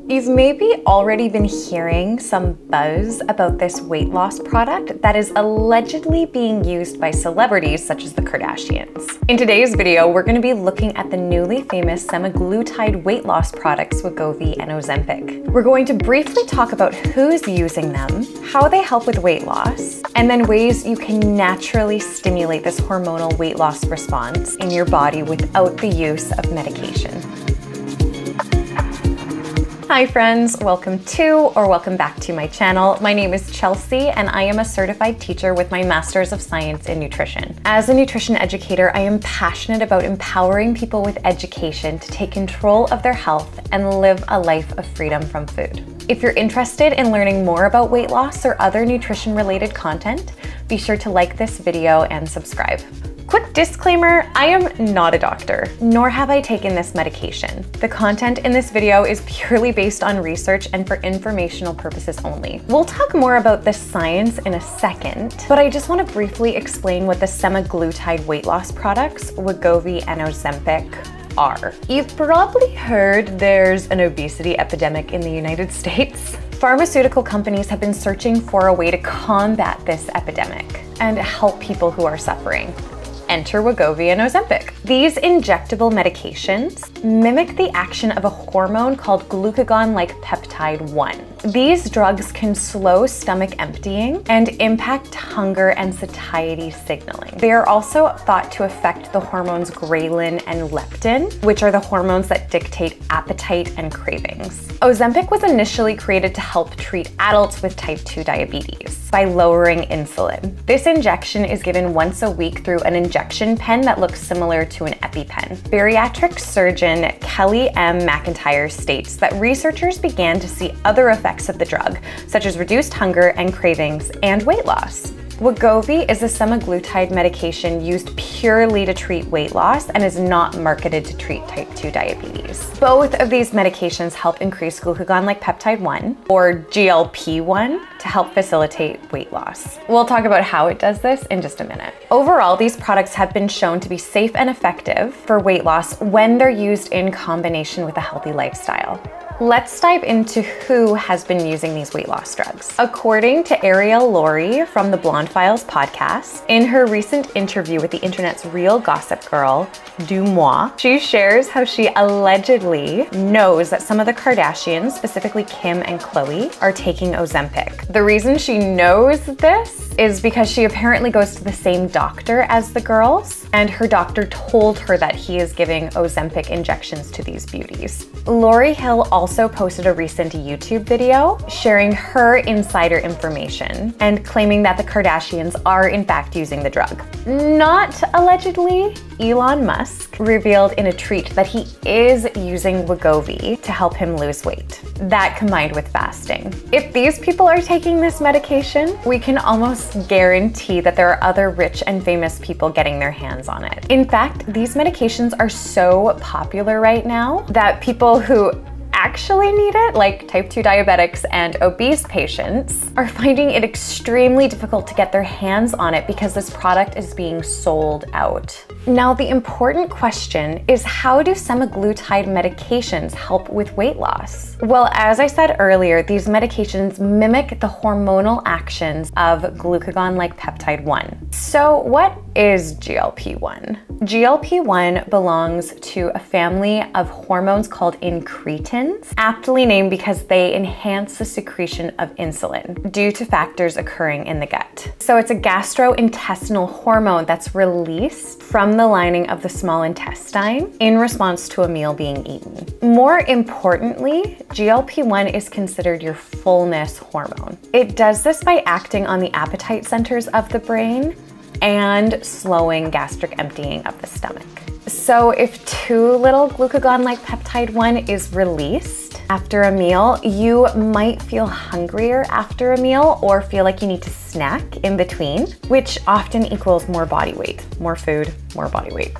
You've maybe already been hearing some buzz about this weight loss product that is allegedly being used by celebrities such as the Kardashians. In today's video, we're going to be looking at the newly famous semaglutide weight loss products Wegovy and Ozempic. We're going to briefly talk about who's using them, how they help with weight loss, and then ways you can naturally stimulate this hormonal weight loss response in your body without the use of medication. Hi friends, welcome back to my channel. My name is Chelsea and I am a certified teacher with my Master's of Science in Nutrition. As a nutrition educator, I am passionate about empowering people with education to take control of their health and live a life of freedom from food. If you're interested in learning more about weight loss or other nutrition related content, be sure to like this video and subscribe. Quick disclaimer, I am not a doctor, nor have I taken this medication. The content in this video is purely based on research and for informational purposes only. We'll talk more about the science in a second, but I just want to briefly explain what the semaglutide weight loss products, Wegovy and Ozempic, are. You've probably heard there's an obesity epidemic in the United States. Pharmaceutical companies have been searching for a way to combat this epidemic and help people who are suffering. Enter Wegovy and Ozempic. These injectable medications mimic the action of a hormone called glucagon-like peptide 1. These drugs can slow stomach emptying and impact hunger and satiety signaling. They are also thought to affect the hormones ghrelin and leptin, which are the hormones that dictate appetite and cravings. Ozempic was initially created to help treat adults with type 2 diabetes by lowering insulin. This injection is given once a week through an injection pen that looks similar to an EpiPen. Bariatric surgeon Kelly M. McIntyre states that researchers began to see other effects of the drug, such as reduced hunger and cravings and weight loss. Wegovy is a semaglutide medication used purely to treat weight loss and is not marketed to treat type 2 diabetes. Both of these medications help increase glucagon-like peptide 1, or GLP-1, to help facilitate weight loss. We'll talk about how it does this in just a minute. Overall, these products have been shown to be safe and effective for weight loss when they're used in combination with a healthy lifestyle. Let's dive into who has been using these weight loss drugs. According to Ariel Laurie from the Blonde Files podcast, in her recent interview with the internet's real gossip girl, DeuxMoi, she shares how she allegedly knows that some of the Kardashians, specifically Kim and Khloe, are taking Ozempic. The reason she knows this is because she apparently goes to the same doctor as the girls, and her doctor told her that he is giving Ozempic injections to these beauties. Lauryn Hill also posted a recent YouTube video sharing her insider information and claiming that the Kardashians are in fact using the drug. Not allegedly, Elon Musk revealed in a tweet that he is using Wegovy to help him lose weight. That combined with fasting. If these people are taking this medication, we can almost guarantee that there are other rich and famous people getting their hands on it. In fact, these medications are so popular right now that people who actually need it, like type 2 diabetics and obese patients, are finding it extremely difficult to get their hands on it because this product is being sold out. Now, the important question is, how do semaglutide medications help with weight loss? Well, as I said earlier, these medications mimic the hormonal actions of glucagon-like peptide 1. So what is GLP-1? GLP-1 belongs to a family of hormones called incretins, aptly named because they enhance the secretion of insulin due to factors occurring in the gut. So it's a gastrointestinal hormone that's released from the lining of the small intestine in response to a meal being eaten. More importantly, GLP-1 is considered your fullness hormone. It does this by acting on the appetite centers of the brain and slowing gastric emptying of the stomach. So if too little glucagon-like peptide 1 is released after a meal, you might feel hungrier after a meal or feel like you need to snack in between, which often equals more body weight. More food, more body weight.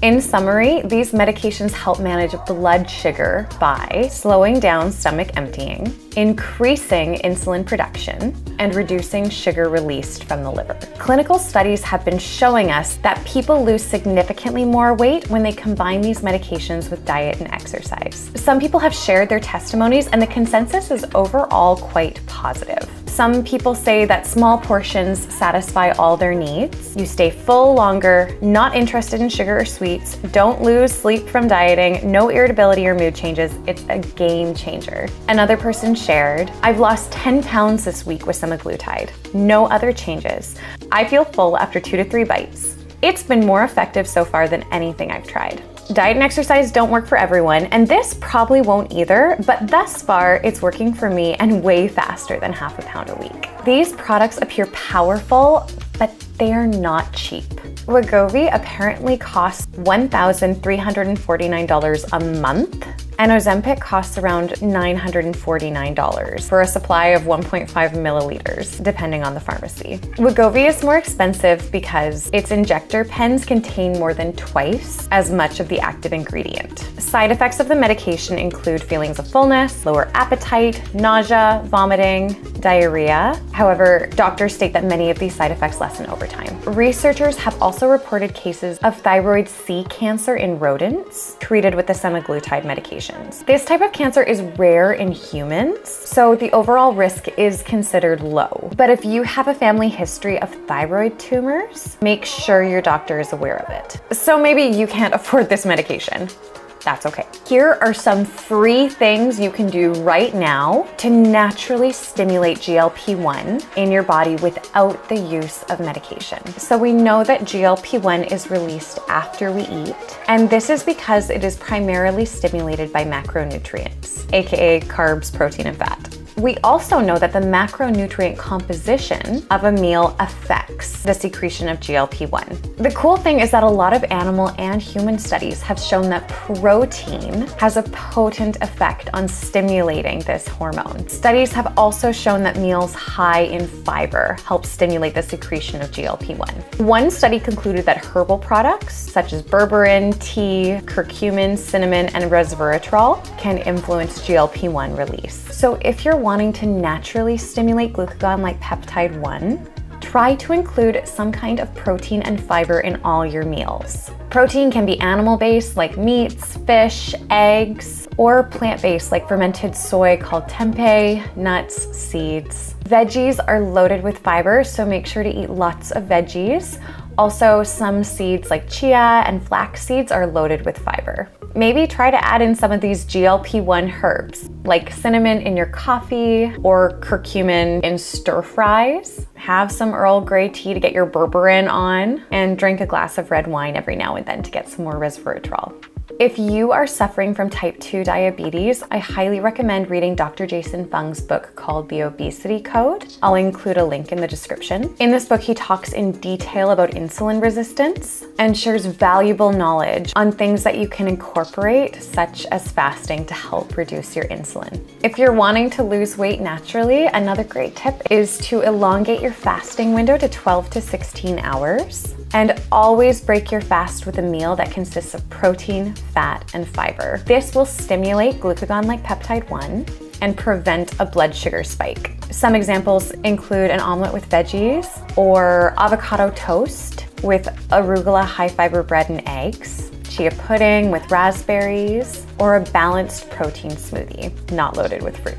In summary, these medications help manage blood sugar by slowing down stomach emptying, increasing insulin production, and reducing sugar released from the liver. Clinical studies have been showing us that people lose significantly more weight when they combine these medications with diet and exercise. Some people have shared their testimonies, and the consensus is overall quite positive. Some people say that small portions satisfy all their needs. You stay full longer, not interested in sugar or sweets, don't lose sleep from dieting, no irritability or mood changes. It's a game changer. Another person shared, I've lost 10 pounds this week with semaglutide. No other changes. I feel full after 2 to 3 bites. It's been more effective so far than anything I've tried. Diet and exercise don't work for everyone, and this probably won't either, but thus far it's working for me and way faster than half a pound a week. These products appear powerful, but they are not cheap. Wegovy apparently costs $1,349 a month, and Ozempic costs around $949 for a supply of 1.5 milliliters, depending on the pharmacy. Wegovy is more expensive because its injector pens contain more than twice as much of the active ingredient. Side effects of the medication include feelings of fullness, lower appetite, nausea, vomiting, diarrhea. However, doctors state that many of these side effects lessen over time. Researchers have also reported cases of thyroid C cancer in rodents treated with the semaglutide medication. This type of cancer is rare in humans, so the overall risk is considered low. But if you have a family history of thyroid tumors, make sure your doctor is aware of it. So maybe you can't afford this medication. That's okay. Here are some free things you can do right now to naturally stimulate GLP-1 in your body without the use of medication. So we know that GLP-1 is released after we eat, and this is because it is primarily stimulated by macronutrients, aka carbs, protein, and fat. We also know that the macronutrient composition of a meal affects the secretion of GLP-1. The cool thing is that a lot of animal and human studies have shown that protein has a potent effect on stimulating this hormone. Studies have also shown that meals high in fiber help stimulate the secretion of GLP-1. One study concluded that herbal products such as berberine, tea, curcumin, cinnamon, and resveratrol can influence GLP-1 release. So if you're wanting to naturally stimulate glucagon like peptide 1, try to include some kind of protein and fiber in all your meals. Protein can be animal-based like meats, fish, eggs, or plant-based like fermented soy called tempeh, nuts, seeds. Veggies are loaded with fiber, so make sure to eat lots of veggies. Also, some seeds like chia and flax seeds are loaded with fiber. Maybe try to add in some of these GLP-1 herbs, like cinnamon in your coffee or curcumin in stir fries. Have some Earl Grey tea to get your berberine on, and drink a glass of red wine every now and then to get some more resveratrol. If you are suffering from type 2 diabetes, I highly recommend reading Dr. Jason Fung's book called The Obesity Code. I'll include a link in the description. In this book, he talks in detail about insulin resistance and shares valuable knowledge on things that you can incorporate, such as fasting, to help reduce your insulin. If you're wanting to lose weight naturally, another great tip is to elongate your fasting window to 12 to 16 hours. And always break your fast with a meal that consists of protein, fat, and fiber. This will stimulate glucagon-like peptide 1 and prevent a blood sugar spike. Some examples include an omelet with veggies, or avocado toast with arugula high-fiber bread and eggs, chia pudding with raspberries, or a balanced protein smoothie, not loaded with fruit.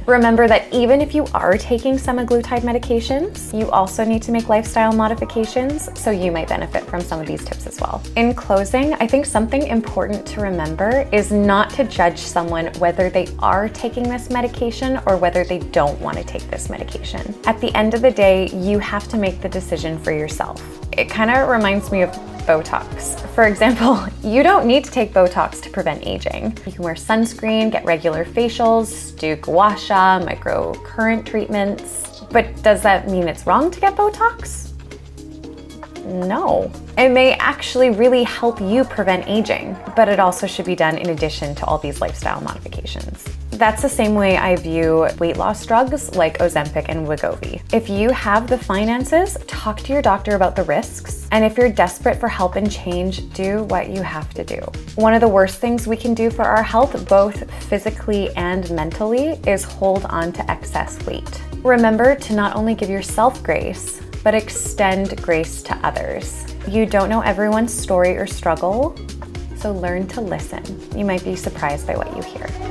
Remember that even if you are taking semaglutide medications, you also need to make lifestyle modifications, so you might benefit from some of these tips as well. In closing, I think something important to remember is not to judge someone whether they are taking this medication or whether they don't want to take this medication. At the end of the day, you have to make the decision for yourself. It kind of reminds me of Botox. For example, you don't need to take Botox to prevent aging. You can wear sunscreen, get regular facials, do gua sha, microcurrent treatments. But does that mean it's wrong to get Botox? No. It may actually really help you prevent aging, but it also should be done in addition to all these lifestyle modifications. That's the same way I view weight loss drugs like Ozempic and Wegovy. If you have the finances, talk to your doctor about the risks. And if you're desperate for help and change, do what you have to do. One of the worst things we can do for our health, both physically and mentally, is hold on to excess weight. Remember to not only give yourself grace, but extend grace to others. You don't know everyone's story or struggle, so learn to listen. You might be surprised by what you hear.